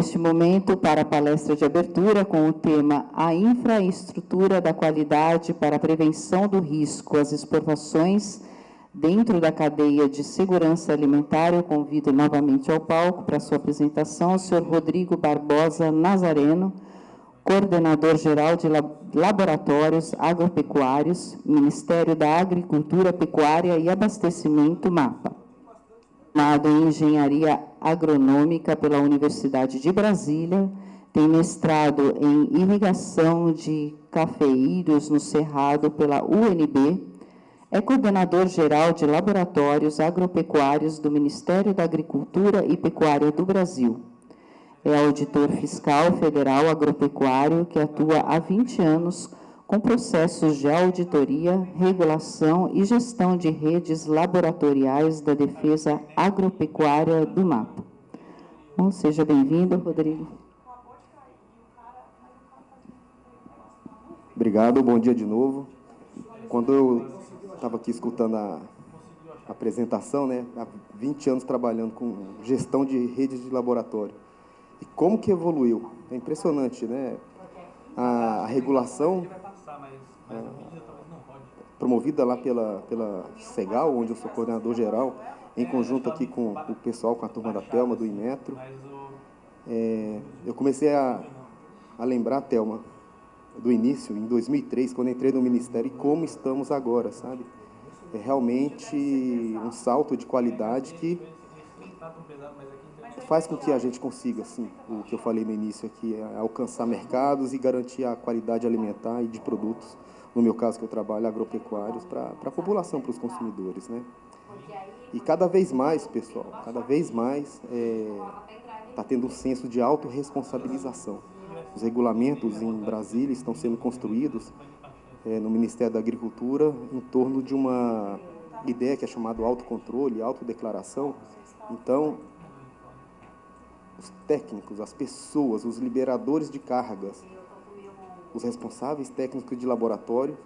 Neste momento, para a palestra de abertura com o tema A Infraestrutura da Qualidade para a Prevenção do Risco às Exportações dentro da cadeia de segurança alimentar, eu convido novamente ao palco para sua apresentação o senhor Rodrigo Barbosa Nazareno, coordenador-geral de Laboratórios Agropecuários, Ministério da Agricultura, Pecuária e Abastecimento, MAPA. Formado em Engenharia Agronômica pela Universidade de Brasília, tem mestrado em Irrigação de Cafeeiros no Cerrado pela UNB, é coordenador-geral de Laboratórios Agropecuários do Ministério da Agricultura e Pecuária do Brasil. É auditor fiscal federal agropecuário que atua há 20 anos com processos de auditoria, regulação e gestão de redes laboratoriais da defesa agropecuária do MAPA. Bom, seja bem-vindo, Rodrigo. Obrigado, bom dia de novo. Quando eu estava aqui escutando a apresentação, né, há 20 anos trabalhando com gestão de redes de laboratório. E como que evoluiu? É impressionante, né? A regulação promovida lá pela Segal, onde eu sou coordenador geral, em conjunto aqui com o pessoal, com a turma da Thelma, do Inmetro. Eu comecei a lembrar, Thelma, do início, em 2003, quando entrei no Ministério, e como estamos agora, sabe? É realmente um salto de qualidade que faz com que a gente consiga, assim, o que eu falei no início aqui, alcançar mercados e garantir a qualidade alimentar e de produtos, no meu caso que eu trabalho, agropecuários, para a população, para os consumidores, né? E cada vez mais, pessoal, cada vez mais está tendo um senso de autorresponsabilização. Os regulamentos em Brasília estão sendo construídos no Ministério da Agricultura em torno de uma ideia que é chamada autocontrole, autodeclaração. Então, os técnicos, as pessoas, os liberadores de cargas, os responsáveis técnicos de laboratório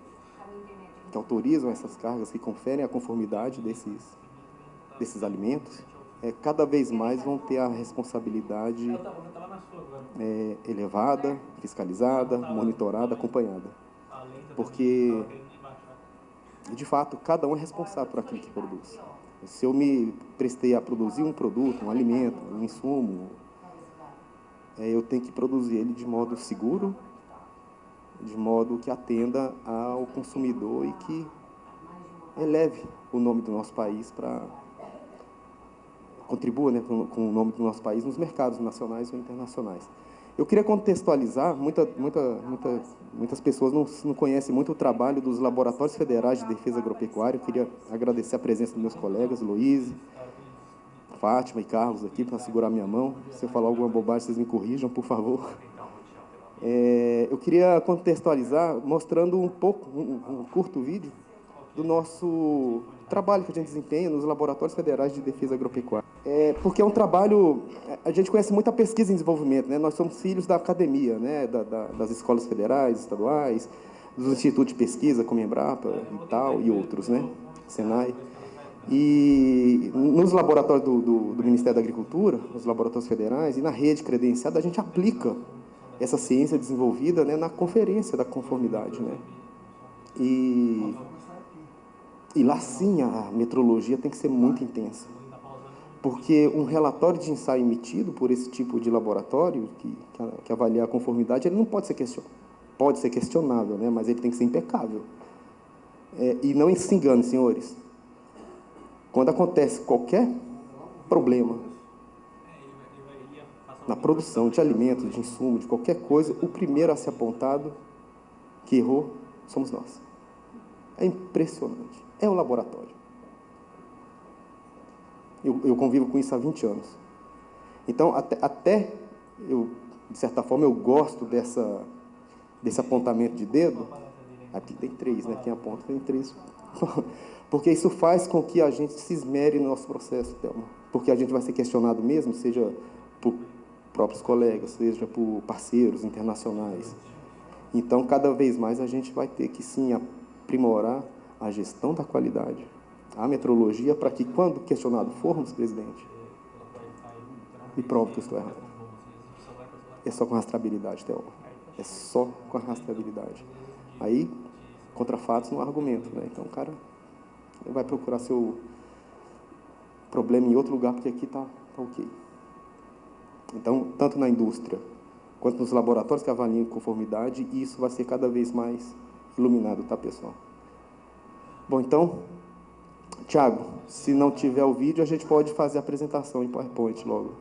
que autorizam essas cargas, que conferem a conformidade desses alimentos, cada vez mais vão ter a responsabilidade elevada, fiscalizada, monitorada, acompanhada. Porque, de fato, cada um é responsável por aquilo que produz. Se eu me prestei a produzir um produto, um alimento, um insumo, eu tenho que produzir ele de modo seguro, de modo que atenda ao consumidor e que eleve o nome do nosso país contribua, né, com o nome do nosso país nos mercados nacionais ou internacionais. Eu queria contextualizar, muitas pessoas não conhecem muito o trabalho dos Laboratórios Federais de Defesa Agropecuária. Eu queria agradecer a presença dos meus colegas, Luiz, Fátima e Carlos aqui, para segurar minha mão. Se eu falar alguma bobagem, vocês me corrijam, por favor. Eu queria contextualizar mostrando um curto vídeo do nosso trabalho que a gente desempenha nos Laboratórios Federais de Defesa Agropecuária. Porque é um trabalho, a gente conhece muito a pesquisa em desenvolvimento, né? Nós somos filhos da academia, né? Das escolas federais, estaduais, dos institutos de pesquisa, como Embrapa e tal, e outros, né? Senai. E nos laboratórios do Ministério da Agricultura, nos laboratórios federais e na rede credenciada, a gente aplica essa ciência desenvolvida, né, na conferência da conformidade, né? E lá sim a metrologia tem que ser muito intensa, porque um relatório de ensaio emitido por esse tipo de laboratório que avalia a conformidade, ele não pode ser questionável. Pode ser questionável, né, mas ele tem que ser impecável. E não se engane, senhores, quando acontece qualquer problema na produção de alimentos, de insumo, de qualquer coisa, o primeiro a ser apontado que errou somos nós. É impressionante. É o laboratório. Eu convivo com isso há 20 anos. Então, até eu, de certa forma, eu gosto desse apontamento de dedo. Aqui tem 3, né? Quem aponta tem 3. Porque isso faz com que a gente se esmere no nosso processo, Thelma. Porque a gente vai ser questionado mesmo, seja por próprios colegas, seja por parceiros internacionais. Então, cada vez mais a gente vai ter que, sim, aprimorar a gestão da qualidade, a metrologia, para que, quando questionado formos, presidente, me prove que eu estou errado. É só com rastreabilidade, Thelma. É só com a rastreabilidade. Aí, contra fatos, não há argumento, né? Então, o cara vai procurar seu problema em outro lugar, porque aqui tá ok. Então, tanto na indústria quanto nos laboratórios que avaliam conformidade, isso vai ser cada vez mais iluminado, tá, pessoal? Bom, então, Tiago, se não tiver o vídeo, a gente pode fazer a apresentação em PowerPoint logo.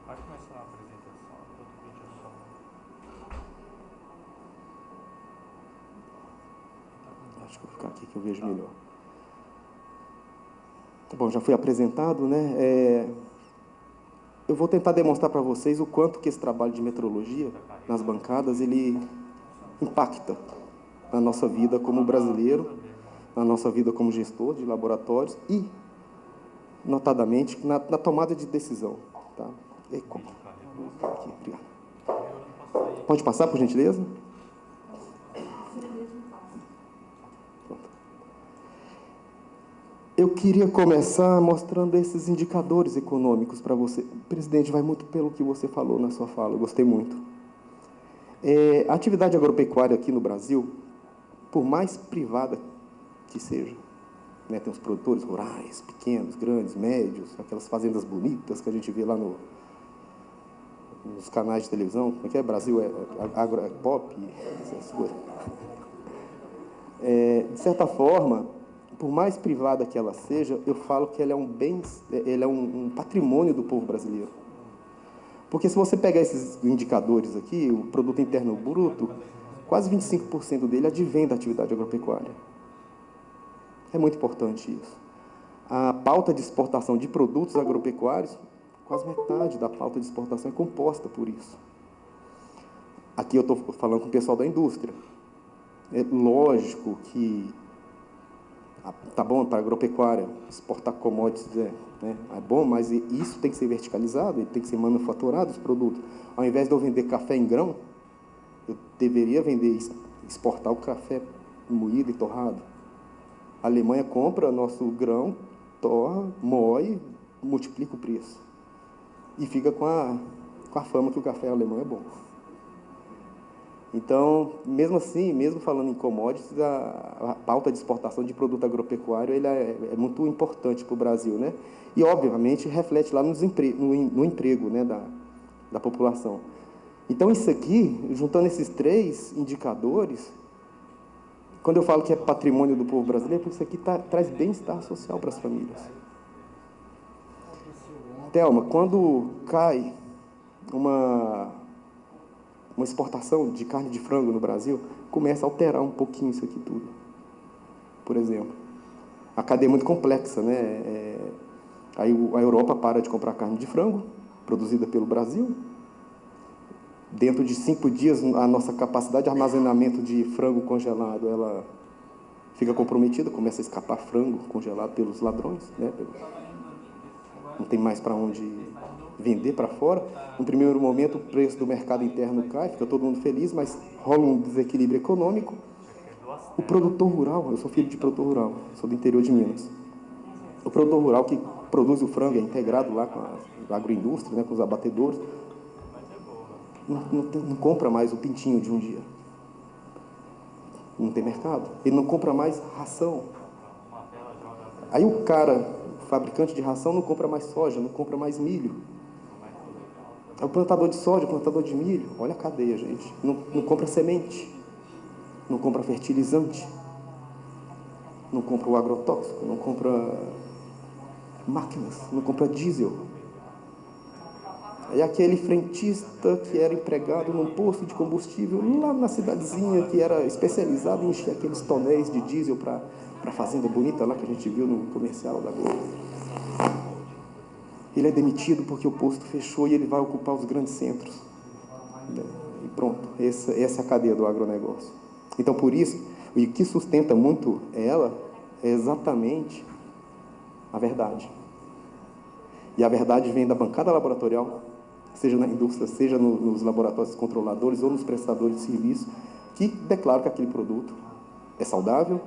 Pode começar a apresentação, outro vídeo só. Acho que eu vou ficar aqui que eu vejo melhor. Bom, já foi apresentado, né? Eu vou tentar demonstrar para vocês o quanto que esse trabalho de metrologia nas bancadas, ele impacta na nossa vida como brasileiro, na nossa vida como gestor de laboratórios e, notadamente, na tomada de decisão. Tá? Aqui, obrigado. Pode passar, por gentileza? Pronto. Eu queria começar mostrando esses indicadores econômicos para você. Presidente, vai muito pelo que você falou na sua fala, eu gostei muito. A atividade agropecuária aqui no Brasil, por mais privada que seja, né, tem os produtores rurais, pequenos, grandes, médios, aquelas fazendas bonitas que a gente vê lá nos canais de televisão, como é que é? Brasil agro pop, essas coisas. De certa forma, por mais privada que ela seja, eu falo que ela é um bem, ela é um patrimônio do povo brasileiro. Porque se você pegar esses indicadores aqui, o produto interno bruto, quase 25% dele advém da atividade agropecuária. É muito importante isso. A pauta de exportação de produtos agropecuários, quase metade da pauta de exportação é composta por isso. Aqui eu estou falando com o pessoal da indústria. É lógico que tá bom para a agropecuária exportar commodities, né? É bom, mas isso tem que ser verticalizado, tem que ser manufaturado, os produtos. Ao invés de eu vender café em grão, eu deveria exportar o café moído e torrado. A Alemanha compra nosso grão, torra, moe, multiplica o preço. E fica com a fama que o café alemão é bom. Então, mesmo assim, mesmo falando em commodities, a pauta de exportação de produto agropecuário ele é muito importante para o Brasil, né? E, obviamente, reflete lá no emprego, né, da população. Então, isso aqui, juntando esses três indicadores, quando eu falo que é patrimônio do povo brasileiro, porque isso aqui traz bem-estar social para as famílias. Thelma, quando cai uma exportação de carne de frango no Brasil, começa a alterar um pouquinho isso aqui tudo. Por exemplo, a cadeia é muito complexa, né? Aí a Europa para de comprar carne de frango, produzida pelo Brasil. Dentro de 5 dias, a nossa capacidade de armazenamento de frango congelado, ela fica comprometida, começa a escapar frango congelado pelos ladrões, né? Não tem mais para onde vender para fora. No primeiro momento, o preço do mercado interno cai, fica todo mundo feliz, mas rola um desequilíbrio econômico. O produtor rural, eu sou filho de produtor rural, sou do interior de Minas. O produtor rural que produz o frango é integrado lá com a agroindústria, né, com os abatedores, não compra mais o pintinho de um dia. Não tem mercado. Ele não compra mais ração. Aí o cara, o fabricante de ração, não compra mais soja, não compra mais milho. É o plantador de soja, o plantador de milho. Olha a cadeia, gente. Não compra semente. Não compra fertilizante. Não compra o agrotóxico. Não compra máquinas. Não compra diesel. Aí aquele frentista que era empregado num posto de combustível lá na cidadezinha, que era especializado em encher aqueles tonéis de diesel para a fazenda bonita lá que a gente viu no comercial da Globo. Ele é demitido porque o posto fechou e ele vai ocupar os grandes centros. E pronto, essa é a cadeia do agronegócio. Então, por isso, o que sustenta muito ela é exatamente a verdade. E a verdade vem da bancada laboratorial, seja na indústria, seja nos laboratórios controladores ou nos prestadores de serviço, que declaram que aquele produto é saudável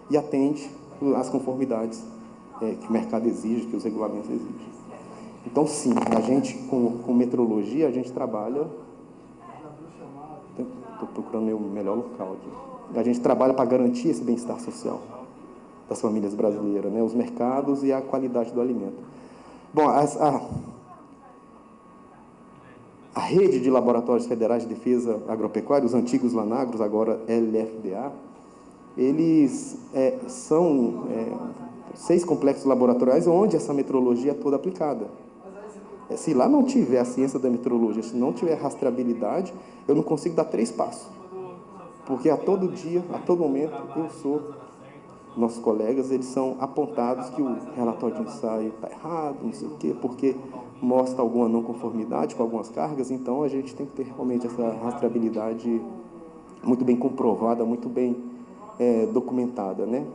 e atende às conformidades que o mercado exige, que os regulamentos exigem. Então, sim, a gente, com metrologia, a gente trabalha... Estou procurando meu melhor local aqui. A gente trabalha para garantir esse bem-estar social das famílias brasileiras, né? Os mercados e a qualidade do alimento. Bom, a rede de laboratórios federais de defesa agropecuária, os antigos Lanagros, agora LFDA, eles são 6 complexos laboratoriais onde essa metrologia é toda aplicada. Se lá não tiver a ciência da metrologia, se não tiver rastreabilidade, eu não consigo dar 3 passos. Porque a todo dia, a todo momento, nossos colegas, eles são apontados que o relatório de ensaio está errado, não sei o quê, porque mostra alguma não conformidade com algumas cargas, então a gente tem que ter realmente essa rastreabilidade muito bem comprovada, muito bem documentada, né?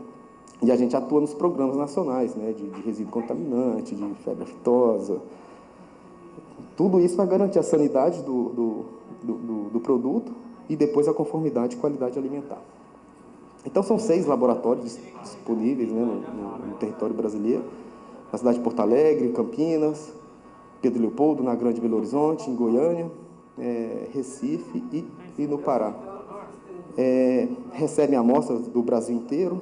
E a gente atua nos programas nacionais, né, de resíduo contaminante, de febre aftosa. Tudo isso vai garantir a sanidade do produto e depois a conformidade e qualidade alimentar. Então, são 6 laboratórios disponíveis, né, no território brasileiro, na cidade de Porto Alegre, Campinas, Pedro Leopoldo, na Grande Belo Horizonte, em Goiânia, Recife e no Pará. Recebem amostras do Brasil inteiro.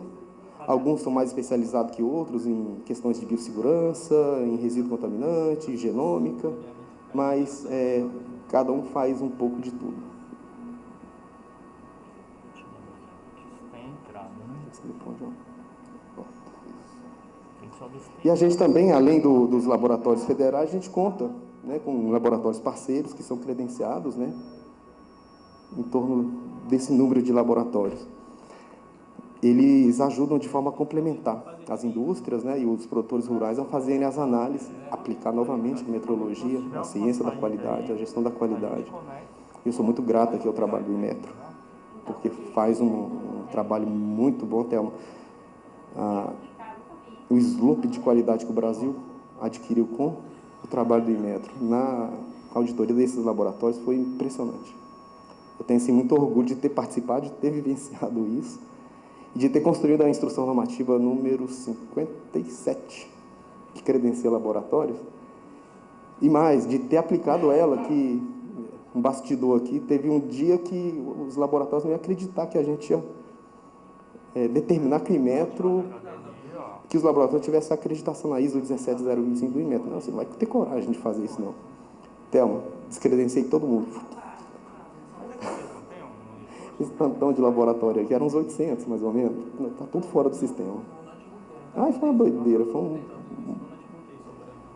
Alguns são mais especializados que outros em questões de biossegurança, em resíduo contaminante, genômica, mas cada um faz um pouco de tudo. E a gente também, além dos laboratórios federais, a gente conta, né, com laboratórios parceiros que são credenciados, né, em torno desse número de laboratórios. Eles ajudam de forma complementar as indústrias, né, e os produtores rurais a fazerem as análises, aplicar novamente a metrologia, a ciência da qualidade, a gestão da qualidade. Eu sou muito grato aqui ao trabalho do Inmetro, porque faz um trabalho muito bom. Até o slope de qualidade que o Brasil adquiriu com o trabalho do Inmetro na auditoria desses laboratórios foi impressionante. Eu tenho assim, muito orgulho de ter participado, de ter vivenciado isso, e de ter construído a instrução normativa número 57, que credencia laboratórios, e mais, de ter aplicado ela, que um bastidor aqui, teve um dia que os laboratórios não iam acreditar que a gente ia determinar que o Inmetro, que os laboratórios tivessem a acreditação na ISO 17025 do Inmetro. Não, você não vai ter coragem de fazer isso, não. Thelma, descredenciei todo mundo. Esse tantão de laboratório aqui, eram uns 800, mais ou menos. Está tudo fora do sistema. Ai, foi uma doideira, foi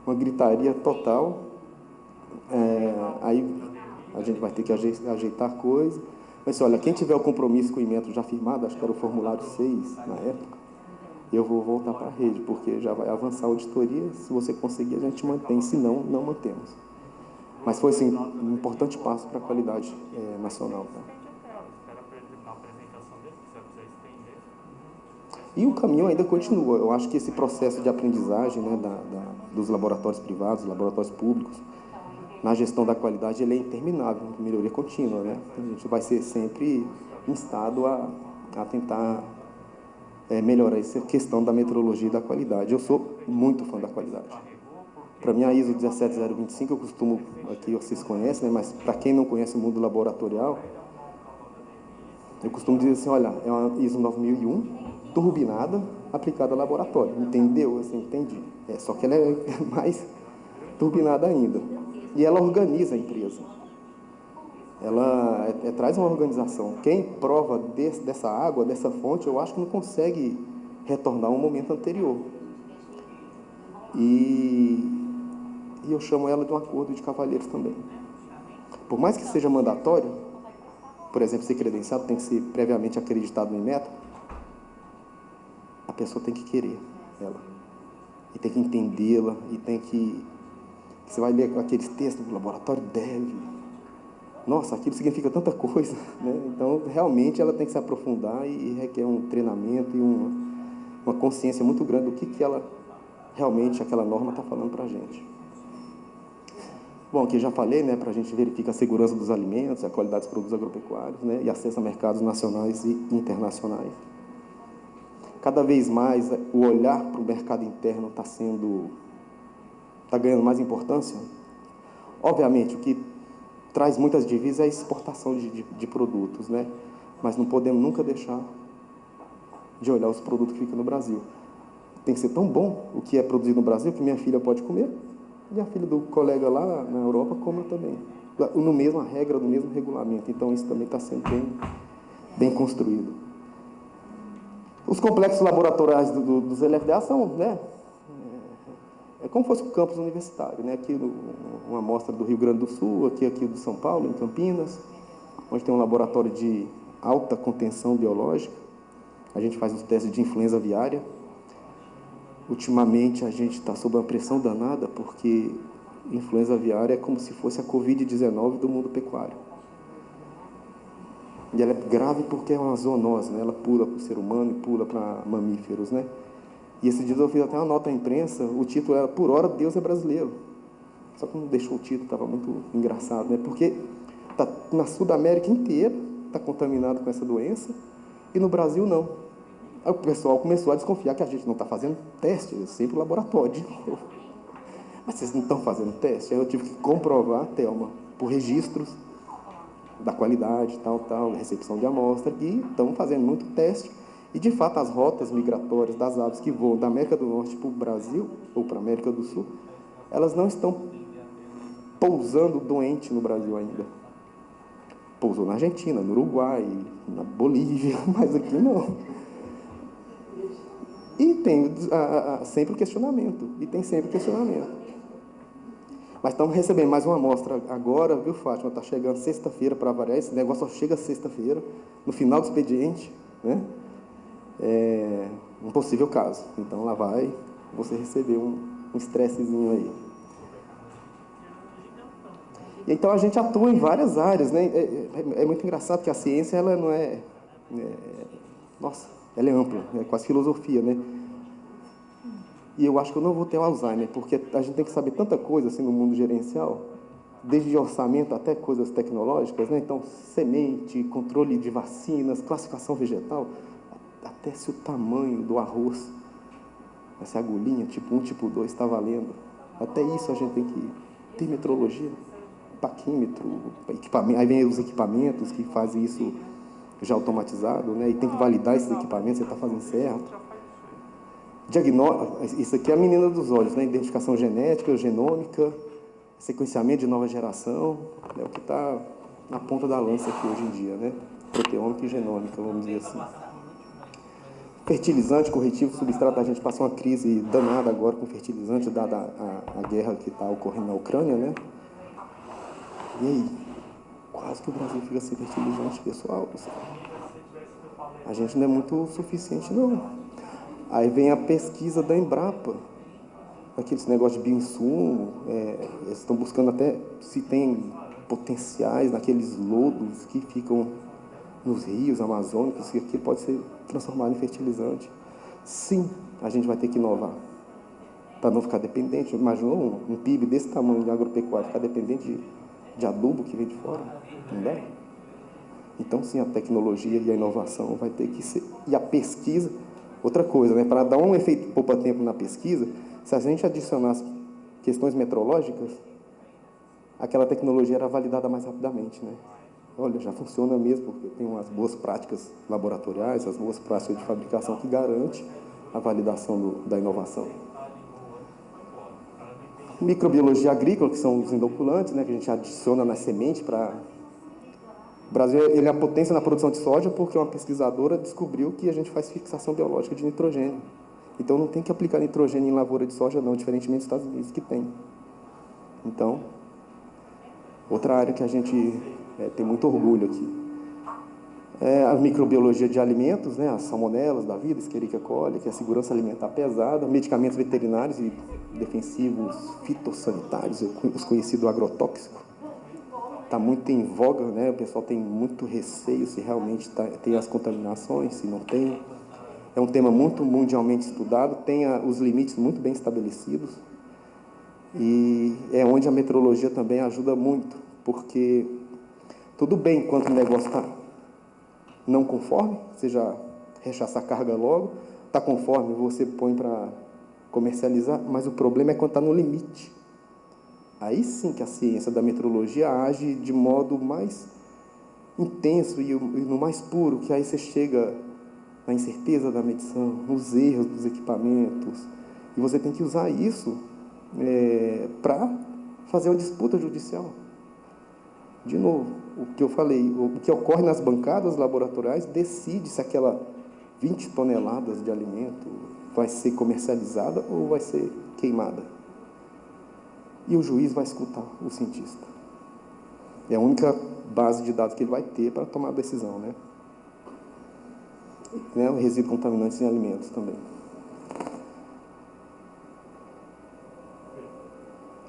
uma gritaria total. Aí a gente vai ter que ajeitar coisa. Mas, olha, quem tiver o compromisso com o Inmetro já firmado, acho que era o formulário 6 na época, eu vou voltar para a rede, porque já vai avançar a auditoria. Se você conseguir, a gente mantém, se não, não mantemos. Mas foi, assim, um importante passo para a qualidade nacional. Tá? E o caminho ainda continua. Eu acho que esse processo de aprendizagem, né, dos laboratórios privados, laboratórios públicos, na gestão da qualidade, ele é interminável, melhoria contínua, né? A gente vai ser sempre instado a tentar melhorar essa questão da metrologia e da qualidade. Eu sou muito fã da qualidade. Para mim, a ISO 17025, eu costumo, aqui vocês conhecem, né, mas para quem não conhece o mundo laboratorial, eu costumo dizer assim, olha, é uma ISO 9001, turbinada, aplicada a laboratório. Entendeu? Assim, entendi. Só que ela é mais turbinada ainda. E ela organiza a empresa. Ela traz uma organização. Quem prova dessa água, dessa fonte, eu acho que não consegue retornar ao momento anterior. E eu chamo ela de um acordo de cavalheiros também. Por mais que seja mandatório, por exemplo, ser credenciado tem que ser previamente acreditado no Inmetro, a pessoa tem que querer ela. E tem que entendê-la, e tem que... Você vai ler aqueles textos do laboratório, deve... Nossa, aquilo significa tanta coisa, né? Então, realmente, ela tem que se aprofundar e requer um treinamento e uma consciência muito grande do que ela realmente, aquela norma está falando para a gente. Bom, aqui já falei, né, para a gente verificar a segurança dos alimentos, a qualidade dos produtos agropecuários, né, e acesso a mercados nacionais e internacionais. Cada vez mais, o olhar para o mercado interno está sendo está ganhando mais importância? Obviamente, o que traz muitas divisas é a exportação de produtos, né? Mas não podemos nunca deixar de olhar os produtos que ficam no Brasil. Tem que ser tão bom o que é produzido no Brasil que minha filha pode comer e a filha do colega lá na Europa come também. No mesma regra, no mesmo regulamento. Então, isso também está sendo bem construído. Os complexos laboratoriais dos LFDA são, né? É como se fosse um campus universitário, né? Aqui uma amostra do Rio Grande do Sul, aqui do São Paulo, em Campinas, onde tem um laboratório de alta contenção biológica. A gente faz os testes de influenza aviária. Ultimamente a gente está sob uma pressão danada, porque influenza aviária é como se fosse a Covid-19 do mundo pecuário. E ela é grave porque é uma zoonose, né? Ela pula para o ser humano e pula para mamíferos, né? E esse dia eu fiz até uma nota à imprensa, o título era "Por hora Deus é brasileiro". Só que não deixou o título, estava muito engraçado, né? Porque tá, na Sudamérica inteira está contaminado com essa doença e no Brasil não. Aí o pessoal começou a desconfiar que a gente não está fazendo teste, sempre o laboratório de novo. Mas vocês não estão fazendo teste? Aí eu tive que comprovar, Thelma, por registros da qualidade, tal, recepção de amostra, e estão fazendo muito teste. E, de fato, as rotas migratórias das aves que voam da América do Norte para o Brasil, ou para a América do Sul, elas não estão pousando doente no Brasil ainda. Pousou na Argentina, no Uruguai, na Bolívia, mas aqui não. E tem sempre questionamento, Mas estamos recebendo mais uma amostra agora, viu, Fátima? Está chegando sexta-feira para variar, esse negócio só chega sexta-feira, no final do expediente, né? É um possível caso. Então, lá vai você receber um estressezinho aí. E, então, a gente atua em várias áreas, né? É muito engraçado que a ciência, ela não nossa, ela é ampla, é quase filosofia, né? E eu acho que eu não vou ter o Alzheimer, porque a gente tem que saber tanta coisa assim no mundo gerencial, desde orçamento até coisas tecnológicas, né? Então, semente, controle de vacinas, classificação vegetal, até se o tamanho do arroz, essa agulhinha, tipo 1, tipo 2, está valendo. Até isso a gente tem que ter metrologia, paquímetro, equipamento. Aí vem os equipamentos que fazem isso já automatizado, né? E tem que validar esses equipamentos, você está fazendo certo. Isso aqui é a menina dos olhos, né? Identificação genética, genômica, sequenciamento de nova geração, é o que está na ponta da lança aqui hoje em dia, né? Proteômica e genômica, vamos dizer assim. Fertilizante, corretivo, substrato, a gente passou uma crise danada agora com fertilizante, dada a guerra que está ocorrendo na Ucrânia, né? E aí, quase que o Brasil fica sem fertilizante, pessoal. A gente não é muito suficiente, não. Aí vem a pesquisa da Embrapa, aqueles negócios de bioinsumo, eles estão buscando até se tem potenciais naqueles lodos que ficam nos rios amazônicos, que aqui pode ser transformado em fertilizante. Sim, a gente vai ter que inovar, para não ficar dependente. Imaginou um PIB desse tamanho de agropecuária ficar dependente de adubo que vem de fora? Não dá? Então, sim, a tecnologia e a inovação vai ter que ser. E a pesquisa, outra coisa, né? Para dar um efeito poupa-tempo na pesquisa, se a gente adicionasse questões metrológicas, aquela tecnologia era validada mais rapidamente, né? Olha, já funciona mesmo, porque tem umas boas práticas laboratoriais, as boas práticas de fabricação que garante a validação da inovação. Microbiologia agrícola, que são os inoculantes, né, que a gente adiciona na semente para... O Brasil ele é a potência na produção de soja porque uma pesquisadora descobriu que a gente faz fixação biológica de nitrogênio. Então, não tem que aplicar nitrogênio em lavoura de soja, não, diferentemente dos Estados Unidos, que tem. Então, outra área que a gente tem muito orgulho aqui. A microbiologia de alimentos, né, as salmonelas da vida, Escherichia coli, que é a segurança alimentar pesada, medicamentos veterinários e defensivos fitossanitários, os conhecidos agrotóxicos. Está muito em voga, né? O pessoal tem muito receio se realmente tem as contaminações, se não tem. É um tema muito mundialmente estudado, tem os limites muito bem estabelecidos e é onde a metrologia também ajuda muito, porque tudo bem enquanto o negócio está não conforme, você já rechaça a carga logo, está conforme, você põe para comercializar, mas o problema é quando está no limite. Aí sim que a ciência da metrologia age de modo mais intenso e no mais puro, que aí você chega na incerteza da medição, nos erros dos equipamentos, e você tem que usar isso para fazer uma disputa judicial. De novo, o que eu falei, o que ocorre nas bancadas laboratoriais decide se aquela 20 toneladas de alimento vai ser comercializada ou vai ser queimada. E o juiz vai escutar o cientista. É a única base de dados que ele vai ter para tomar a decisão, né? O resíduo contaminante em alimentos também.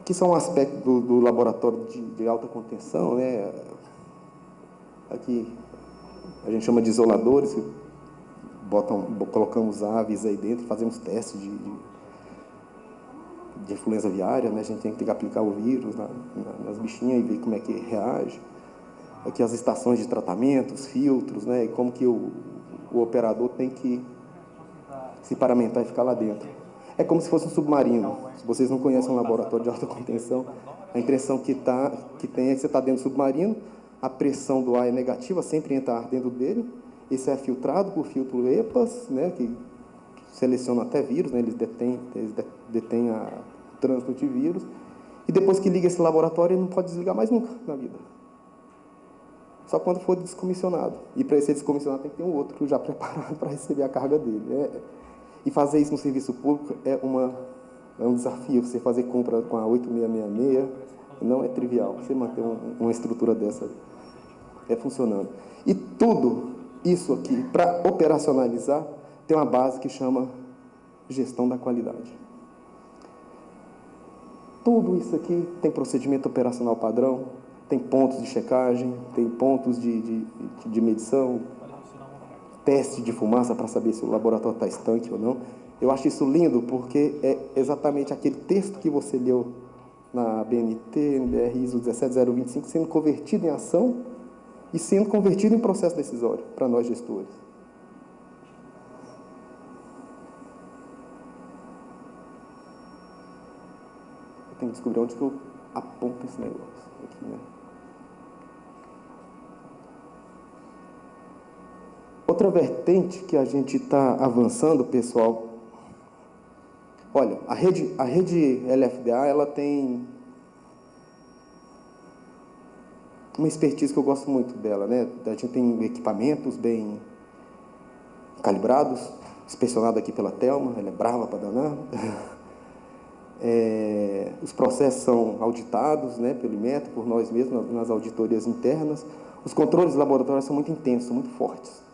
Que são um aspecto do laboratório de alta contenção, né? Aqui a gente chama de isoladores, que colocamos aves aí dentro, fazemos testes de influenza aviária, né? A gente tem que aplicar o vírus nas bichinhas e ver como é que reage. Aqui as estações de tratamento, os filtros, né? E como que o operador tem que se paramentar e ficar lá dentro. É como se fosse um submarino. Se vocês não conhecem um laboratório de alta contenção, a impressão que tem é que você está dentro do submarino, a pressão do ar é negativa, sempre entra ar dentro dele, esse é filtrado por filtro EPAS, né, que seleciona até vírus, né, eles detêm o trânsito de vírus, e depois que liga esse laboratório, ele não pode desligar mais nunca na vida. Só quando for descomissionado. E para ser descomissionado tem que ter um outro já preparado para receber a carga dele. E fazer isso no serviço público é um desafio. Você fazer compra com a 8666 não é trivial. Você manter uma estrutura dessa funcionando. E tudo isso aqui, para operacionalizar, tem uma base que chama gestão da qualidade. Tudo isso aqui tem procedimento operacional padrão, tem pontos de checagem, tem pontos de medição, teste de fumaça para saber se o laboratório está estanque ou não. Eu acho isso lindo porque é exatamente aquele texto que você leu na BNT, NBR ISO 17025, sendo convertido em ação e sendo convertido em processo decisório para nós gestores. Eu tenho que descobrir onde que eu aponto esse negócio aqui, né? Outra vertente que a gente está avançando, pessoal, olha, a rede LFDA, ela tem uma expertise que eu gosto muito dela, né? A gente tem equipamentos bem calibrados, inspecionado aqui pela Thelma, ela é brava para danar. Os processos são auditados, né, pelo IMET, por nós mesmos, nas auditorias internas. Os controles laboratoriais são muito intensos, são muito fortes.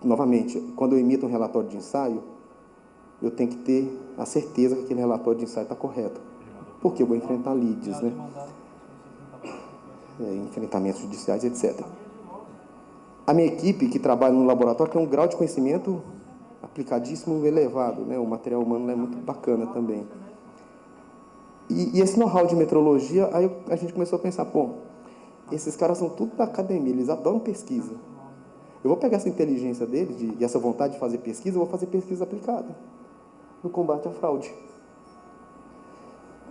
Novamente, quando eu emito um relatório de ensaio, eu tenho que ter a certeza que aquele relatório de ensaio está correto. Porque eu vou enfrentar leads, né? Enfrentamentos judiciais, etc. A minha equipe, que trabalha no laboratório, tem um grau de conhecimento aplicadíssimo elevado, né? O material humano é muito bacana também. E esse know-how de metrologia, aí a gente começou a pensar, esses caras são tudo da academia, eles adoram pesquisa. Eu vou pegar essa inteligência deles e essa vontade de fazer pesquisa, eu vou fazer pesquisa aplicada no combate à fraude.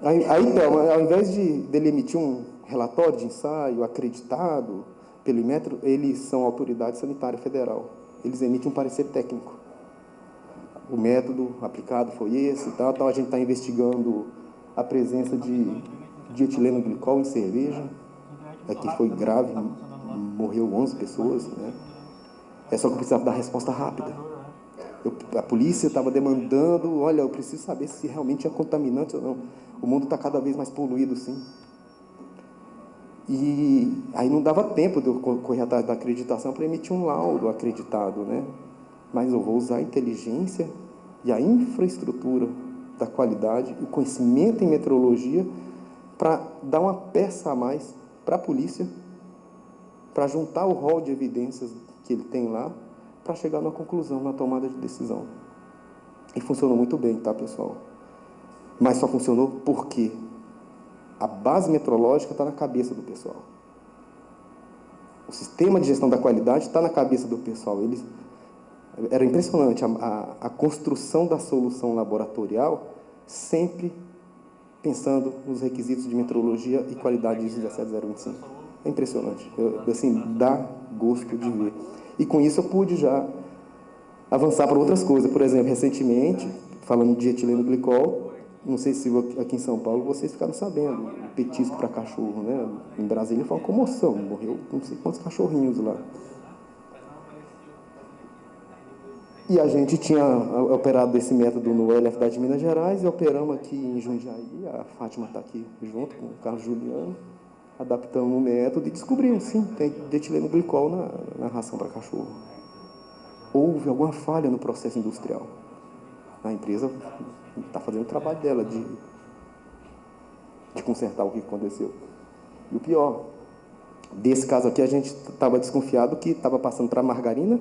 Aí ao invés dele emitir um relatório de ensaio acreditado pelo Inmetro, eles são autoridade sanitária federal. Eles emitem um parecer técnico. O método aplicado foi esse, tal. A gente está investigando a presença de etileno glicol em cerveja. Aqui foi grave, morreu 11 pessoas, né? É só que eu precisava dar resposta rápida. A polícia estava demandando, olha, eu preciso saber se realmente é contaminante ou não. O mundo está cada vez mais poluído, sim. E aí não dava tempo de eu correr atrás da acreditação para emitir um laudo acreditado, né? Mas eu vou usar a inteligência e a infraestrutura da qualidade, o conhecimento em metrologia, para dar uma peça a mais para a polícia, para juntar o rol de evidências que ele tem lá, para chegar na conclusão, na tomada de decisão. E funcionou muito bem, tá, pessoal? Mas só funcionou porque a base metrológica está na cabeça do pessoal. O sistema de gestão da qualidade está na cabeça do pessoal. Eles Era impressionante a construção da solução laboratorial, sempre pensando nos requisitos de metrologia e qualidade de ISO 17025. É impressionante. Assim, dá gosto de ver. E com isso eu pude já avançar para outras coisas. Por exemplo, recentemente, falando de etileno glicol, não sei se aqui em São Paulo vocês ficaram sabendo, o petisco para cachorro, né? Em Brasília foi uma comoção, morreu não sei quantos cachorrinhos lá. E a gente tinha operado esse método no LF de Minas Gerais e operamos aqui em Jundiaí, a Fátima está aqui junto com o Carlos Juliano, adaptamos o método e descobrimos, sim, tem etileno glicol na ração para cachorro. Houve alguma falha no processo industrial. A empresa está fazendo o trabalho dela de consertar o que aconteceu. E o pior, desse caso aqui, a gente estava desconfiado que estava passando para margarina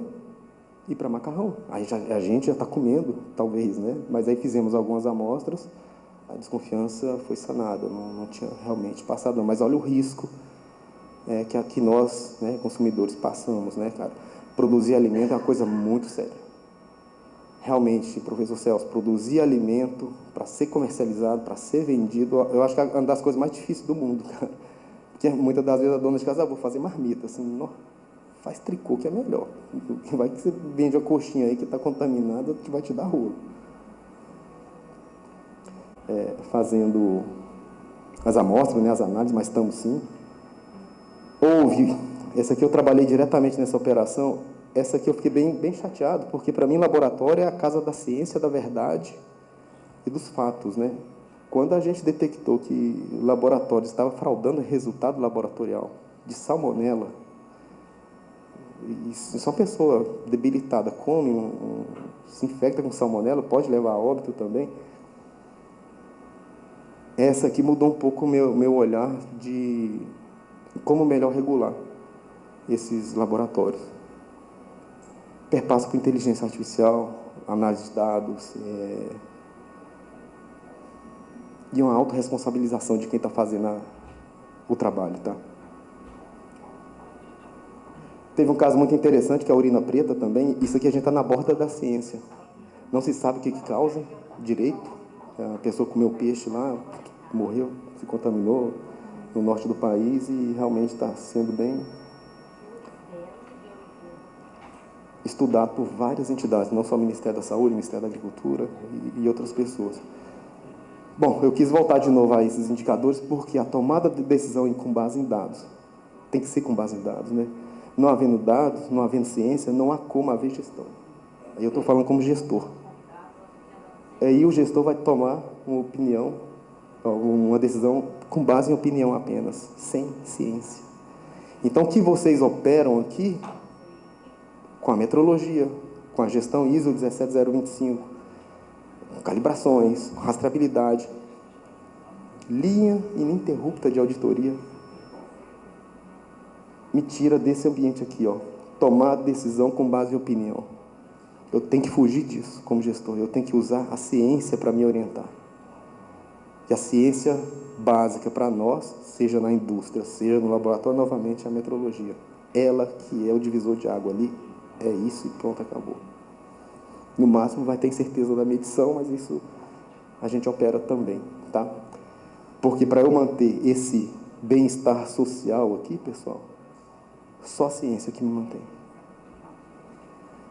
e para macarrão. A gente já está comendo, talvez, né? Mas aí fizemos algumas amostras, a desconfiança foi sanada, não tinha realmente passado. Mas olha o risco que nós, né, consumidores, passamos, né, cara? Produzir alimento é uma coisa muito séria. Realmente, professor Celso, produzir alimento para ser comercializado, para ser vendido, eu acho que é uma das coisas mais difíceis do mundo, cara. Porque muitas das vezes a dona de casa, vou fazer marmita, assim, não, faz tricô que é melhor. Vai que você vende a coxinha aí que está contaminada, que vai te dar rolo. Fazendo as amostras, né, as análises, mas estamos sim. Essa aqui eu trabalhei diretamente nessa operação, essa aqui eu fiquei bem chateado, porque para mim laboratório é a casa da ciência, da verdade e dos fatos, né? Quando a gente detectou que o laboratório estava fraudando o resultado laboratorial de salmonela, e se uma pessoa debilitada come, se infecta com salmonela, pode levar a óbito também. Essa aqui mudou um pouco o meu olhar de como melhor regular esses laboratórios. Perpassa por inteligência artificial, análise de dados, e uma autorresponsabilização de quem está fazendo o trabalho, tá? Teve um caso muito interessante, que é a urina preta também. Isso aqui a gente está na borda da ciência. Não se sabe o que causa direito. A pessoa comeu peixe lá, morreu, se contaminou no norte do país e realmente está sendo bem estudado por várias entidades, não só o Ministério da Saúde, o Ministério da Agricultura e outras pessoas. Bom, eu quis voltar de novo a esses indicadores porque a tomada de decisão com base em dados tem que ser com base em dados, né? Não havendo dados, não havendo ciência, não há como haver gestão. Aí eu estou falando como gestor. Aí o gestor vai tomar uma opinião, uma decisão com base em opinião apenas, sem ciência. Então, o que vocês operam aqui, com a metrologia, com a gestão ISO 17025, calibrações, rastreabilidade, linha ininterrupta de auditoria, me tira desse ambiente aqui, ó. Tomar decisão com base em opinião. Eu tenho que fugir disso como gestor. Eu tenho que usar a ciência para me orientar. E a ciência básica para nós, seja na indústria, seja no laboratório, novamente, é a metrologia. Ela que é o divisor de água ali, é isso e pronto, acabou. No máximo vai ter incerteza da medição, mas isso a gente opera também, tá? Porque para eu manter esse bem-estar social aqui, pessoal, só a ciência que me mantém.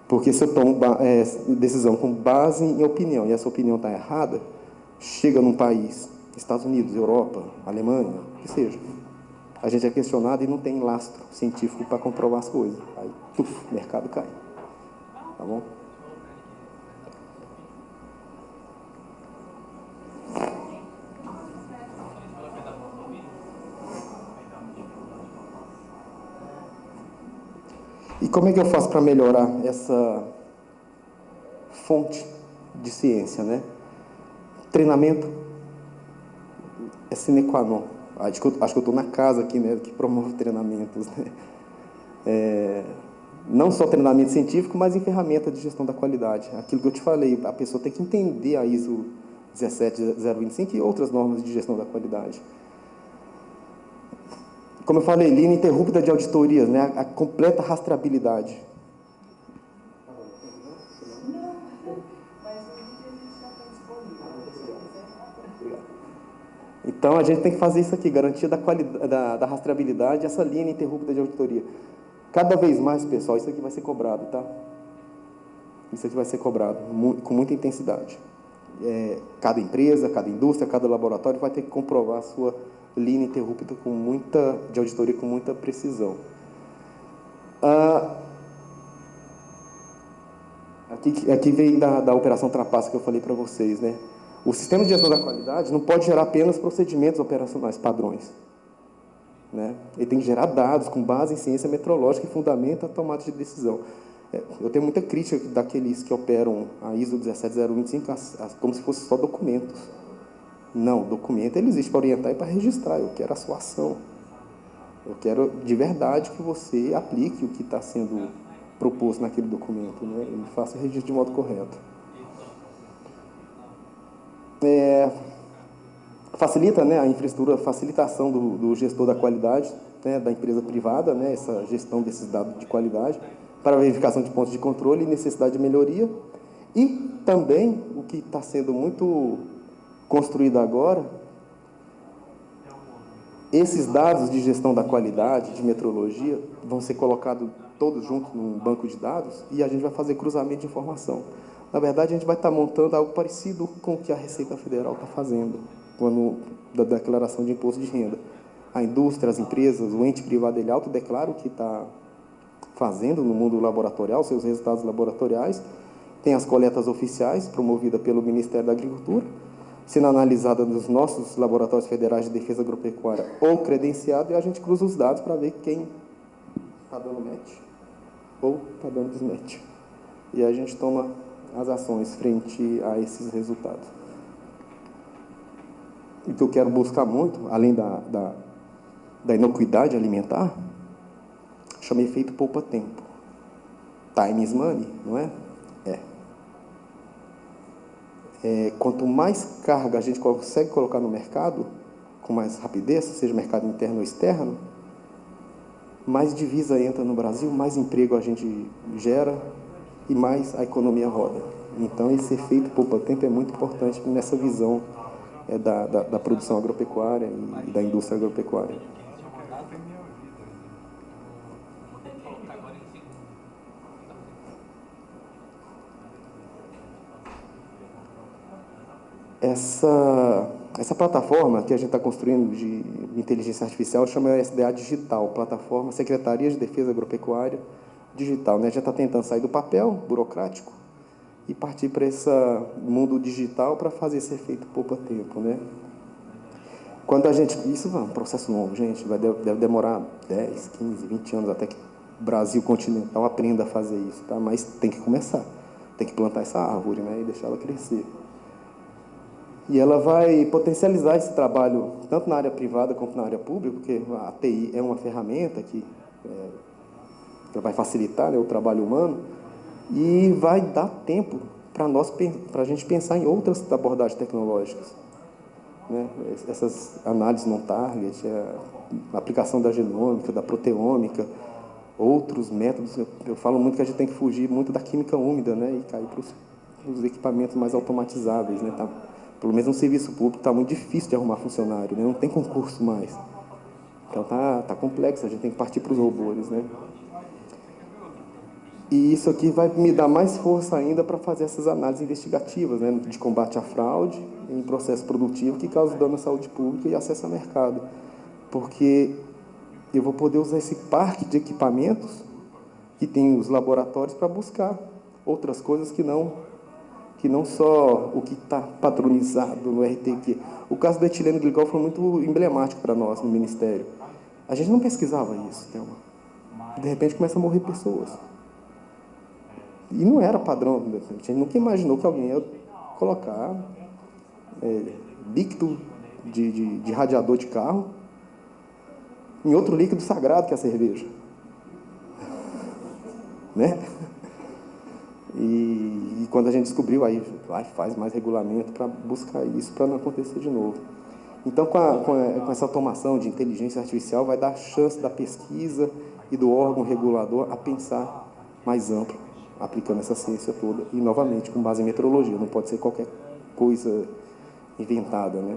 Porque se eu tomo decisão com base em opinião, e essa opinião está errada, chega num país, Estados Unidos, Europa, Alemanha, que seja, a gente é questionado e não tem lastro científico para comprovar as coisas. Aí, o mercado cai. Tá bom? E como é que eu faço para melhorar essa fonte de ciência, né? Treinamento é sine qua non. Acho que eu estou na casa aqui, né, que promove treinamentos, né? Não só treinamento científico, mas em ferramenta de gestão da qualidade. Aquilo que eu te falei, a pessoa tem que entender a ISO 17025 e outras normas de gestão da qualidade. Como eu falei, linha ininterrupta de auditorias, né? A completa rastreabilidade. Então, a gente tem que fazer isso aqui, garantia da qualidade, da rastreabilidade, essa linha ininterrupta de auditoria. Cada vez mais, pessoal, isso aqui vai ser cobrado, tá? Isso aqui vai ser cobrado com muita intensidade. Cada empresa, cada indústria, cada laboratório vai ter que comprovar a sua linha ininterrupta de auditoria com muita precisão. Aqui vem da operação trapaça que eu falei para vocês, né? O sistema de gestão da qualidade não pode gerar apenas procedimentos operacionais padrões, né? Ele tem que gerar dados com base em ciência metrológica que fundamenta a tomada de decisão. Eu tenho muita crítica daqueles que operam a ISO 17025 como se fosse só documentos. Não, documento ele existe para orientar e para registrar. Eu quero a sua ação. Eu quero de verdade que você aplique o que está sendo proposto naquele documento, né? E faça o registro de modo correto. Facilita, né, a infraestrutura, facilitação do gestor da qualidade, né, da empresa privada, né, essa gestão desses dados de qualidade, para verificação de pontos de controle e necessidade de melhoria. E também, o que está sendo muito construído agora, esses dados de gestão da qualidade, de metrologia, vão ser colocados todos juntos num banco de dados e a gente vai fazer cruzamento de informação. Na verdade, a gente vai estar montando algo parecido com o que a Receita Federal está fazendo da declaração de imposto de renda. A indústria, as empresas, o ente privado, ele autodeclara o que está fazendo no mundo laboratorial, seus resultados laboratoriais. Tem as coletas oficiais, promovidas pelo Ministério da Agricultura, sendo analisada nos nossos laboratórios federais de defesa agropecuária ou credenciado, e a gente cruza os dados para ver quem está dando match ou está dando desmatch. E a gente toma as ações frente a esses resultados. O que eu quero buscar muito, além da inocuidade alimentar, chama efeito poupa-tempo. Time is money, não é? Quanto mais carga a gente consegue colocar no mercado, com mais rapidez, seja mercado interno ou externo, mais divisa entra no Brasil, mais emprego a gente gera e mais a economia roda. Então, esse efeito poupa-tempo é muito importante nessa visão da produção agropecuária e da indústria agropecuária. Essa plataforma que a gente está construindo de inteligência artificial chama SDA Digital, Plataforma Secretaria de Defesa Agropecuária Digital, né? A gente está tentando sair do papel burocrático e partir para esse mundo digital para fazer esse efeito poupa-tempo, né? Isso é um processo longo, gente, deve demorar 10, 15, 20 anos até que o Brasil continental aprenda a fazer isso, tá? Mas tem que começar, tem que plantar essa árvore, né? E deixar ela crescer. E ela vai potencializar esse trabalho, tanto na área privada quanto na área pública, porque a TI é uma ferramenta que vai facilitar, né, o trabalho humano, e vai dar tempo para a gente pensar em outras abordagens tecnológicas, né? Essas análises non-target, a aplicação da genômica, da proteômica, outros métodos. Eu falo muito que a gente tem que fugir muito da química úmida, né, e cair para os equipamentos mais automatizáveis, né, tá? Pelo menos no serviço público está muito difícil de arrumar funcionário, né? Não tem concurso mais. Então tá complexo, a gente tem que partir para os robôs, né? E isso aqui vai me dar mais força ainda para fazer essas análises investigativas, né? De combate à fraude em processo produtivo que causa dano à saúde pública e acesso ao mercado. Porque eu vou poder usar esse parque de equipamentos que tem os laboratórios para buscar outras coisas que não só o que está padronizado no RTQ. O caso do etileno glicol foi muito emblemático para nós no Ministério. A gente não pesquisava isso, Thelma. De repente começa a morrer pessoas. E não era padrão. A gente nunca imaginou que alguém ia colocar líquido de radiador de carro em outro líquido sagrado que é a cerveja. Né? E quando a gente descobriu, aí faz mais regulamento para buscar isso, para não acontecer de novo. Então, com essa automação de inteligência artificial, vai dar chance da pesquisa e do órgão regulador a pensar mais amplo, aplicando essa ciência toda, e novamente com base em metrologia, não pode ser qualquer coisa inventada, né?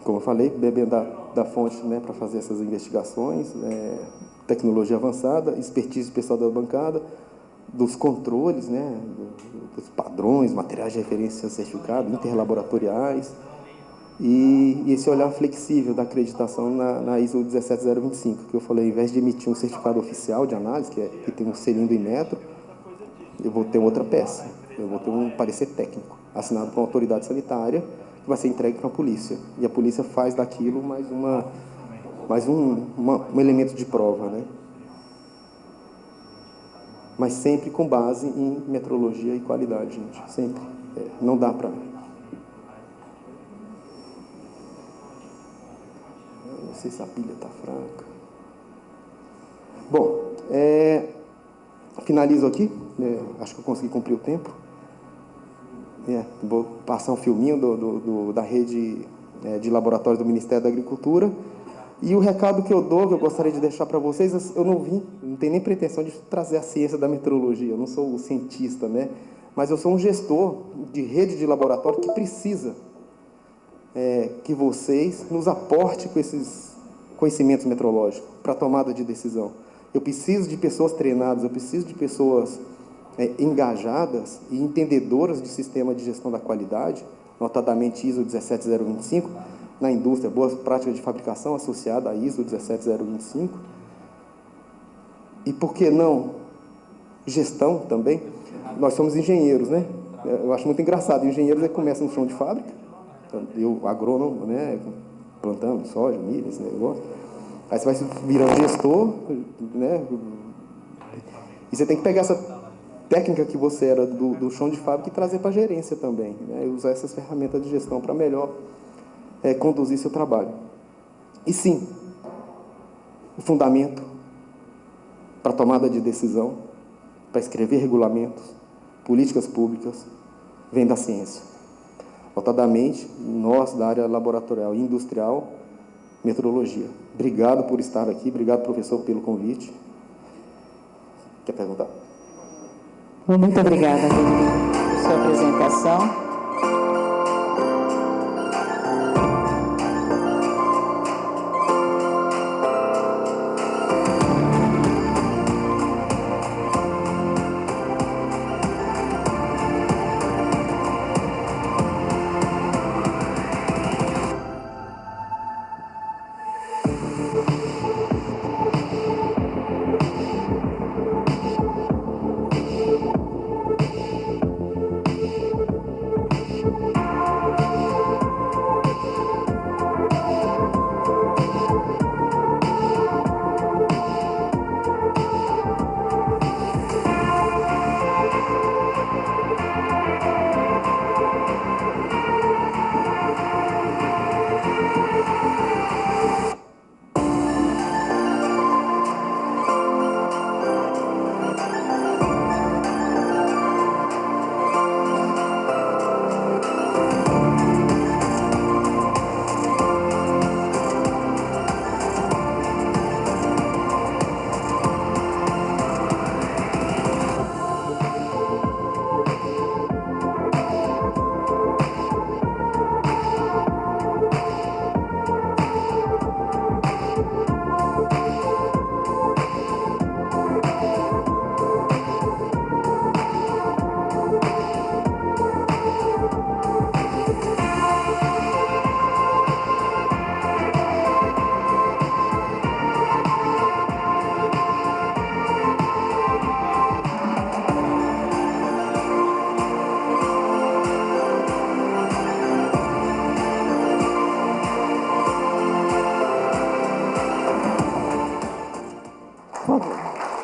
como eu falei, bebendo da fonte, né, para fazer essas investigações, tecnologia avançada, expertise pessoal da bancada, dos controles, né, dos padrões, materiais de referência certificados, interlaboratoriais, e esse olhar flexível da acreditação na ISO 17025, que eu falei, ao invés de emitir um certificado oficial de análise, que tem um selinho do Inmetro, eu vou ter outra peça, eu vou ter um parecer técnico, assinado por uma autoridade sanitária, que vai ser entregue para a polícia. E a polícia faz daquilo mais um elemento de prova, né? Mas sempre com base em metrologia e qualidade, gente. Sempre. Não dá para... Não sei se a pilha está fraca. Bom, finalizo aqui. Acho que eu consegui cumprir o tempo. Vou passar um filminho da rede de laboratórios do Ministério da Agricultura. E o recado que eu dou, que eu gostaria de deixar para vocês, eu não tenho nem pretensão de trazer a ciência da meteorologia, eu não sou o cientista, né? Mas eu sou um gestor de rede de laboratório que precisa que vocês nos aportem com esses conhecimentos meteorológicos para a tomada de decisão. Eu preciso de pessoas treinadas, eu preciso de pessoas engajadas e entendedoras de sistema de gestão da qualidade, notadamente ISO 17025, na indústria, boas práticas de fabricação associada a ISO 17025. E por que não gestão também? Nós somos engenheiros, né? Eu acho muito engraçado, engenheiros que começam no chão de fábrica, eu agrônomo, né? Plantando soja, milho, esse negócio. Aí você vai virando gestor, né? E você tem que pegar essa técnica que você era do chão de fábrica e trazer para a gerência também, né? E usar essas ferramentas de gestão para melhor conduzir seu trabalho. E sim, o fundamento para tomada de decisão, para escrever regulamentos, políticas públicas, vem da ciência. Notadamente, nós da área laboratorial e industrial, meteorologia. Obrigado por estar aqui, obrigado, professor, pelo convite. Quer perguntar? Muito obrigada, Rodrigo, por sua apresentação.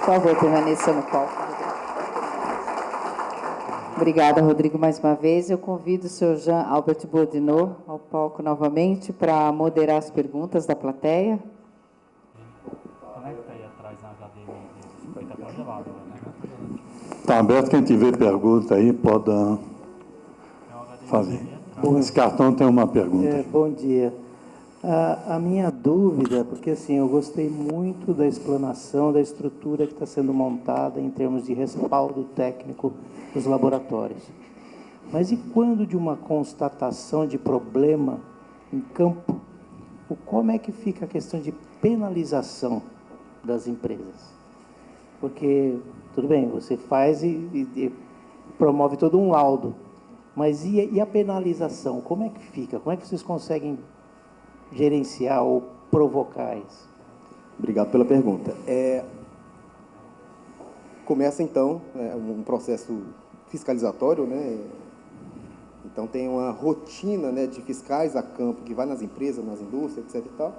Por favor, permaneça no palco. Obrigada, Rodrigo, mais uma vez. Eu convido o senhor Jean Albert Bourdinot ao palco novamente para moderar as perguntas da plateia. Conecta aí atrás na HDMI. Foi até congelado, né? Está aberto, quem tiver pergunta aí pode fazer. Esse cartão tem uma pergunta. Bom dia. A minha dúvida, porque assim, eu gostei muito da explanação da estrutura que está sendo montada em termos de respaldo técnico dos laboratórios. Mas e quando de uma constatação de problema em campo, como é que fica a questão de penalização das empresas? Porque, tudo bem, você faz e promove todo um laudo, mas e a penalização? Como é que fica? Como é que vocês conseguem gerenciar ou provocar isso? Obrigado pela pergunta. Começa, então, um processo fiscalizatório, né? Então, tem uma rotina, né, de fiscais a campo que vai nas empresas, nas indústrias, etc. e tal,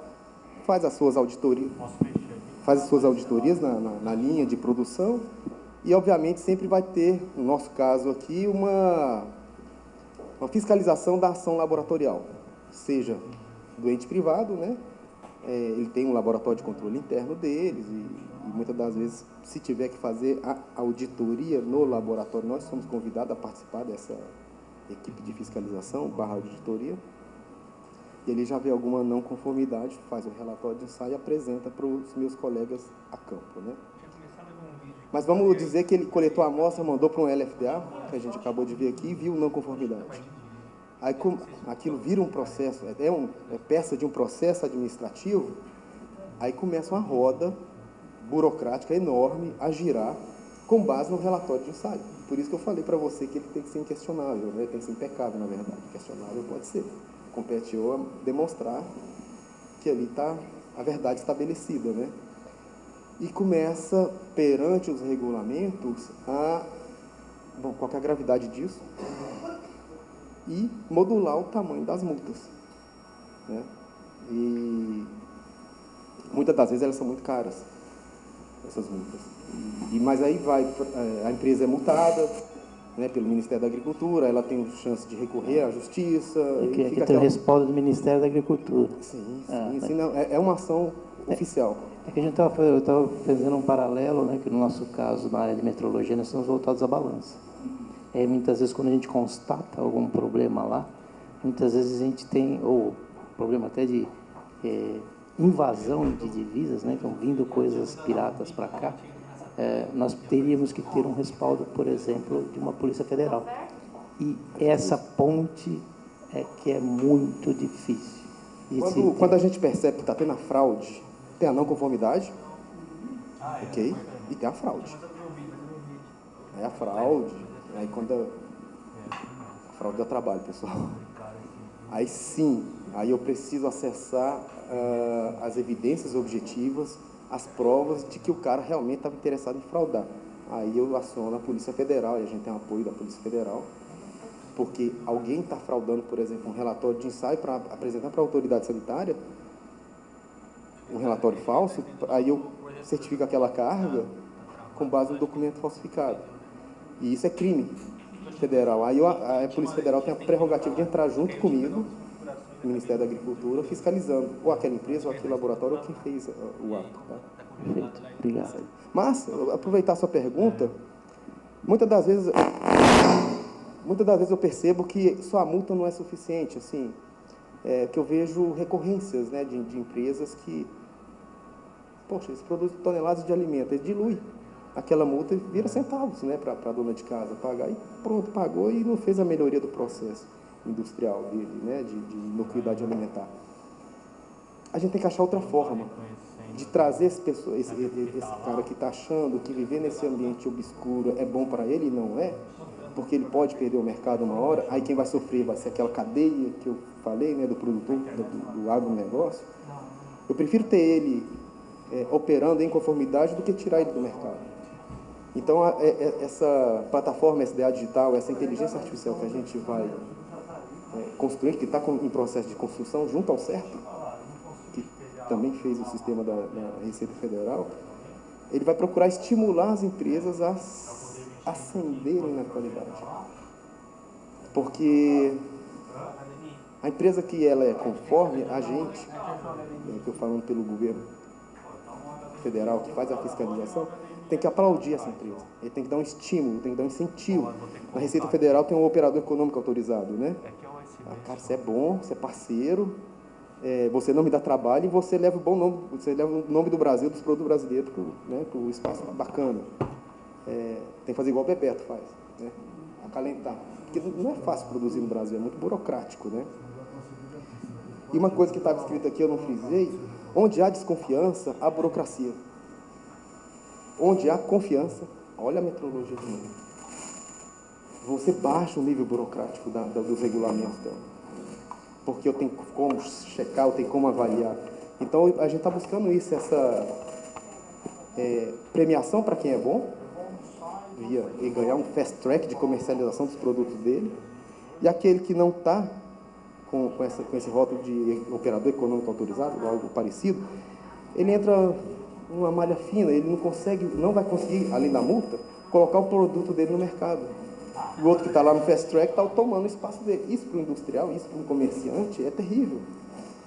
faz as suas auditorias, na linha de produção e, obviamente, sempre vai ter, no nosso caso aqui, uma fiscalização da ação laboratorial, seja do ente privado, né? Ele tem um laboratório de controle interno deles e muitas das vezes, se tiver que fazer a auditoria no laboratório, nós somos convidados a participar dessa equipe de fiscalização, /auditoria, e ele já vê alguma não conformidade, faz o relatório de ensaio e apresenta para os meus colegas a campo, né? Mas vamos dizer que ele coletou a amostra, mandou para um LFDA, que a gente acabou de ver aqui, e viu não conformidade. Aí aquilo vira um processo, é peça de um processo administrativo, aí começa uma roda burocrática enorme a girar com base no relatório de ensaio. Por isso que eu falei para você que ele tem que ser inquestionável, né? Tem que ser impecável, na verdade. Questionável pode ser. Compete eu a demonstrar que ali está a verdade estabelecida, né? E começa, perante os regulamentos, qual que é a gravidade disso? E modular o tamanho das multas, né? E muitas das vezes elas são muito caras, essas multas. Mas aí a empresa é multada, né, pelo Ministério da Agricultura, ela tem chance de recorrer à Justiça. Aqui tem o respaldo do Ministério da Agricultura. Sim, não, é uma ação oficial. É que eu estava fazendo um paralelo, né, que no nosso caso, na área de metrologia, nós estamos voltados à balança. Muitas vezes, quando a gente constata algum problema lá, muitas vezes a gente tem, ou problema até de invasão de divisas, né, estão vindo coisas piratas para cá, nós teríamos que ter um respaldo, por exemplo, de uma Polícia Federal. E essa ponte que é muito difícil. Quando a gente percebe que está tendo a fraude, tem a não conformidade, ok? E tem a fraude. Aí a fraude, aí quando a fraude dá trabalho, pessoal. Aí sim, aí eu preciso acessar as evidências objetivas, as provas de que o cara realmente estava interessado em fraudar. Aí eu aciono a Polícia Federal, e a gente tem o apoio da Polícia Federal, porque alguém está fraudando, por exemplo, um relatório de ensaio para apresentar para a autoridade sanitária, um relatório falso, aí eu certifico aquela carga com base no documento falsificado. E isso é crime federal. Aí a Polícia Federal tem a prerrogativa de entrar junto comigo, o Ministério da Agricultura, fiscalizando ou aquela empresa, ou aquele laboratório, ou quem fez o ato. Tá? Perfeito, obrigado. Mas, aproveitar a sua pergunta, muitas das vezes eu percebo que só a multa não é suficiente, assim, que eu vejo recorrências, né, de empresas que, poxa, eles produzem toneladas de alimento, eles diluem aquela multa e vira centavos, né, para a dona de casa pagar, e pronto, pagou e não fez a melhoria do processo industrial dele, né, de inocuidade alimentar. A gente tem que achar outra forma de trazer esse cara que está achando que viver nesse ambiente obscuro é bom para ele, e não é, porque ele pode perder o mercado uma hora, aí quem vai sofrer vai ser aquela cadeia que eu falei, né, do produtor, do agronegócio. Eu prefiro ter ele operando em conformidade do que tirar ele do mercado. Então, essa plataforma SDA digital, essa inteligência artificial que a gente vai construir, que está em processo de construção junto ao CERP, que também fez o sistema da Receita Federal, ele vai procurar estimular as empresas a ascenderem na qualidade. Porque a empresa que ela é conforme a gente, estou falando pelo governo federal que faz a fiscalização, tem que aplaudir essa empresa. Ele tem que dar um estímulo, tem que dar um incentivo. Na Receita Federal tem um operador econômico autorizado, né? Cara, você é bom, você é parceiro, você não me dá trabalho e você leva o bom nome, você leva o nome do Brasil, dos produtos brasileiros, para o espaço bacana. Tem que fazer igual o Bebeto faz, né? Acalentar. Porque não é fácil produzir no Brasil, é muito burocrático, né? E uma coisa que estava escrita aqui, eu não frisei, onde há desconfiança, há burocracia. Onde há confiança, olha a metrologia de novo. Você baixa o nível burocrático dos regulamentos dela. Porque eu tenho como checar, eu tenho como avaliar. Então, a gente está buscando isso, essa premiação para quem é bom, e ganhar um fast track de comercialização dos produtos dele, e aquele que não está com esse rótulo de operador econômico autorizado, ou algo parecido, ele entra numa malha fina, ele não vai conseguir, além da multa, colocar o produto dele no mercado. O outro que está lá no fast track está tomando o espaço dele. Isso para o industrial, isso para o comerciante é terrível.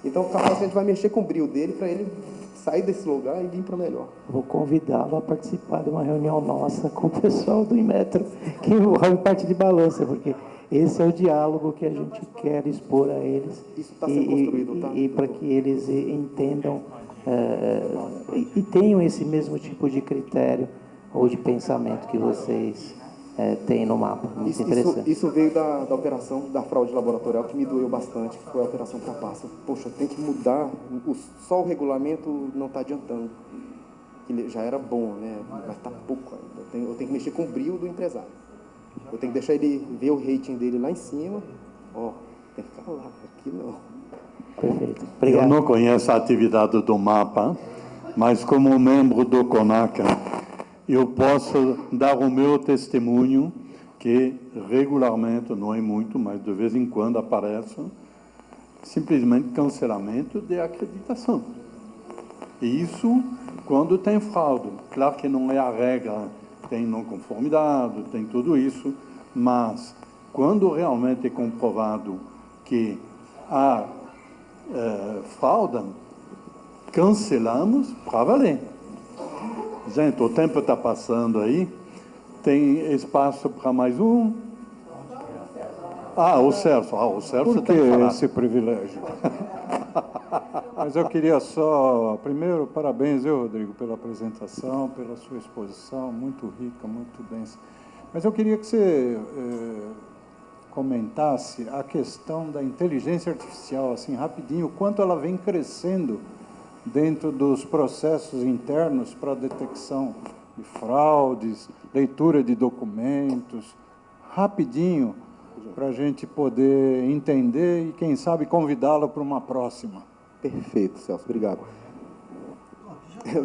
Então, capaz a gente vai mexer com o brio dele para ele sair desse lugar e vir para melhor. Vou convidá-lo a participar de uma reunião nossa com o pessoal do Inmetro, que envolve parte de balança, porque esse é o diálogo que a gente quer expor a eles. Isso está sendo construído, tá? E para que eles entendam e tenham esse mesmo tipo de critério ou de pensamento que vocês têm no mapa. Muito interessante. Isso veio da operação da fraude laboratorial, que me doeu bastante, que foi a Operação Trapaça. Poxa, tem que mudar, só o regulamento não está adiantando. Ele já era bom, né? Mas está pouco ainda. Eu tenho que mexer com o brio do empresário. Eu tenho que deixar ele ver o rating dele lá em cima. Tem que ficar lá, aqui não. Perfeito. Obrigado. Eu não conheço a atividade do MAPA, mas como membro do CONACA, eu posso dar o meu testemunho que regularmente, não é muito, mas de vez em quando aparece simplesmente cancelamento de acreditação. E isso quando tem fraude. Claro que não é a regra, tem não conformidade, tem tudo isso, mas quando realmente é comprovado que há fraude, cancelamos para valer. Gente, o tempo está passando aí. Tem espaço para mais um? O Celso. O Celso Por que tem que falar. esse privilégio? Mas eu queria só, primeiro, parabéns, Rodrigo, pela apresentação, pela sua exposição, muito rica, muito densa. Mas eu queria que você comentasse a questão da inteligência artificial, assim, rapidinho, quanto ela vem crescendo dentro dos processos internos para detecção de fraudes, leitura de documentos, rapidinho, para a gente poder entender e, quem sabe, convidá-lo para uma próxima. Perfeito, Celso, obrigado.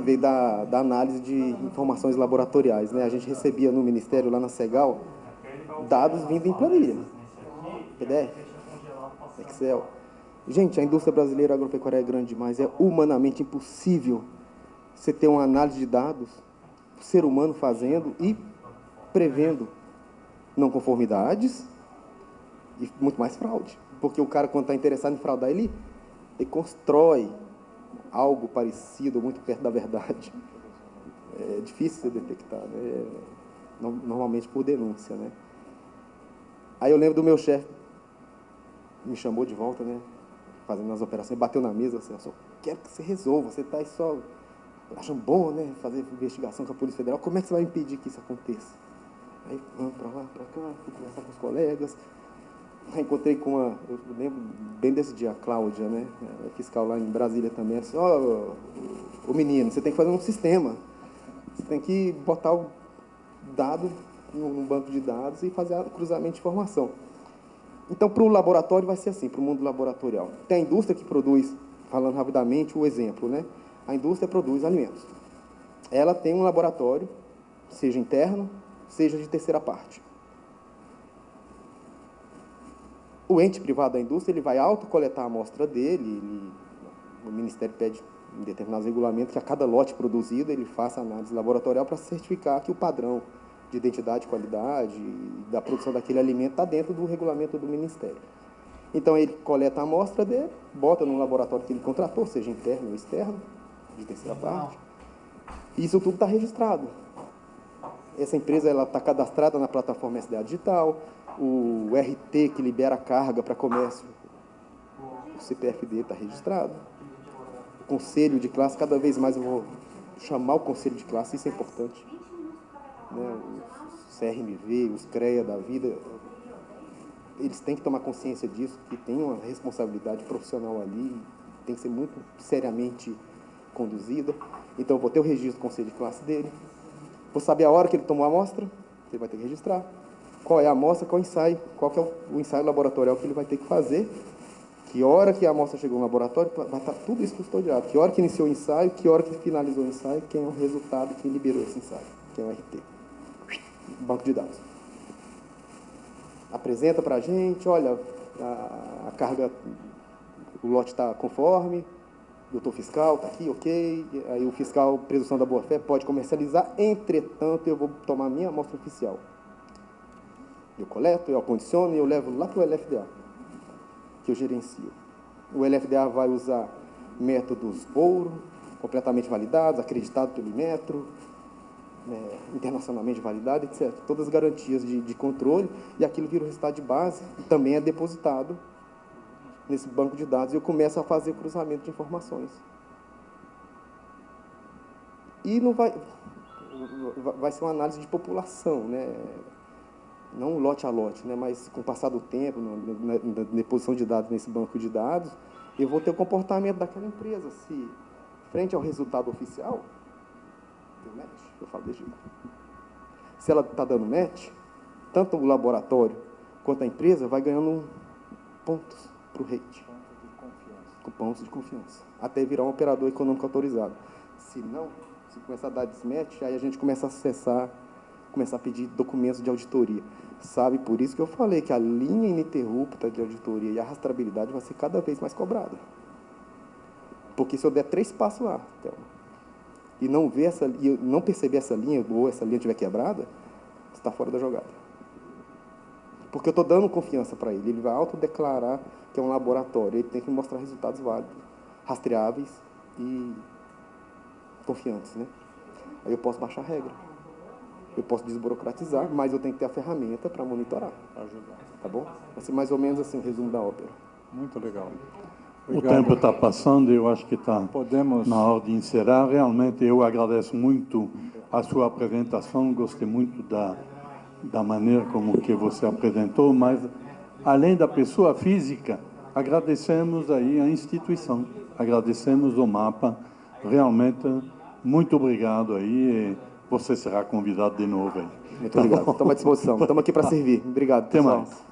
Veio da análise de informações laboratoriais, né? A gente recebia no Ministério, lá na Segal, dados vindo em planilha, PDF, Excel. Gente, a indústria brasileira agropecuária é grande demais, é humanamente impossível você ter uma análise de dados, o ser humano fazendo e prevendo não conformidades e muito mais fraude. Porque o cara, quando está interessado em fraudar, ele constrói algo parecido, muito perto da verdade. É difícil de detectar, né? Normalmente por denúncia, né? Aí eu lembro do meu chefe, me chamou de volta, né? Fazendo as operações, bateu na mesa, assim, eu só quero que você resolva, você está aí só achando bom, né? Fazer investigação com a Polícia Federal, como é que você vai impedir que isso aconteça? Aí vamos para lá, para cá, fui conversar com os colegas. Aí encontrei com eu lembro bem desse dia, a Cláudia, né? Fiscal lá em Brasília também. Ela disse, ô menino, você tem que fazer um sistema. Você tem que botar o dado num banco de dados e fazer o cruzamento de informação. Então, para o laboratório vai ser assim, para o mundo laboratorial. Tem a indústria que produz, falando rapidamente o exemplo, né? A indústria produz alimentos. Ela tem um laboratório, seja interno, seja de terceira parte. O ente privado da indústria, ele vai autocoletar a amostra dele, o Ministério pede em determinados regulamentos que a cada lote produzido ele faça análise laboratorial para certificar que o padrão de identidade, qualidade e da produção daquele alimento está dentro do regulamento do Ministério. Então, ele coleta a amostra dele, bota no laboratório que ele contratou, seja interno ou externo, de terceira parte, e isso tudo está registrado. Essa empresa está cadastrada na plataforma SDA Digital, o RT que libera a carga para comércio, o CPF dele está registrado. O conselho de classe, cada vez mais eu vou chamar o conselho de classe, isso é importante. Né? Os CRMV, os CREA da vida, eles têm que tomar consciência disso, que tem uma responsabilidade profissional ali, tem que ser muito seriamente conduzida. Então, eu vou ter o registro do conselho de classe dele, vou saber a hora que ele tomou a amostra, ele vai ter que registrar, qual é a amostra, qual é o ensaio, qual que é o ensaio laboratorial que ele vai ter que fazer, que hora que a amostra chegou no laboratório, vai estar tudo isso custodiado, que hora que iniciou o ensaio, que hora que finalizou o ensaio, quem é o resultado, quem liberou esse ensaio, quem é o RT, banco de dados. Apresenta para a gente, olha, a carga, o lote está conforme, doutor fiscal está aqui, ok, aí o fiscal, presunção da boa-fé, pode comercializar, entretanto, eu vou tomar minha amostra oficial. Eu coleto, eu acondiciono e eu levo lá para o LFDA, que eu gerencio. O LFDA vai usar métodos ouro, completamente validados, acreditados pelo Inmetro, internacionalmente validado, etc. Todas as garantias de controle, e aquilo vira o resultado de base e também é depositado nesse banco de dados e eu começo a fazer cruzamento de informações. E não vai ser uma análise de população, né? Não lote a lote, né? Mas com o passar do tempo, na deposição de dados nesse banco de dados, eu vou ter o comportamento daquela empresa. Se, frente ao resultado oficial, deu match, eu falo desse jeito. Se ela está dando match, tanto o laboratório quanto a empresa vai ganhando pontos para o rate. Com pontos de confiança. Até virar um operador econômico autorizado. Se não, se começar a dar desmatch, aí a gente começa a acessar, começar a pedir documentos de auditoria. Sabe, por isso que eu falei que a linha ininterrupta de auditoria e a rastreabilidade vai ser cada vez mais cobrada. Porque se eu der 3 passos lá, Thelma, e não ver essa, e não perceber essa linha, ou essa linha estiver quebrada, você está fora da jogada. Porque eu estou dando confiança para ele. Ele vai autodeclarar que é um laboratório. Ele tem que mostrar resultados válidos, rastreáveis e confiantes, né? Aí eu posso baixar a regra. Eu posso desburocratizar, mas eu tenho que ter a ferramenta para monitorar. Ajudar. Tá bom? Vai ser mais ou menos assim o resumo da ópera. Muito legal. O Obrigado. tempo está passando, eu acho que está Podemos... na hora de encerrar. Realmente, eu agradeço muito a sua apresentação, gostei muito da maneira como que você apresentou, mas, além da pessoa física, agradecemos aí a instituição, agradecemos o MAPA, realmente, muito obrigado aí, e você será convidado de novo aí. Muito obrigado. Estamos à disposição. Estamos aqui para servir. Obrigado, Até pessoal. mais.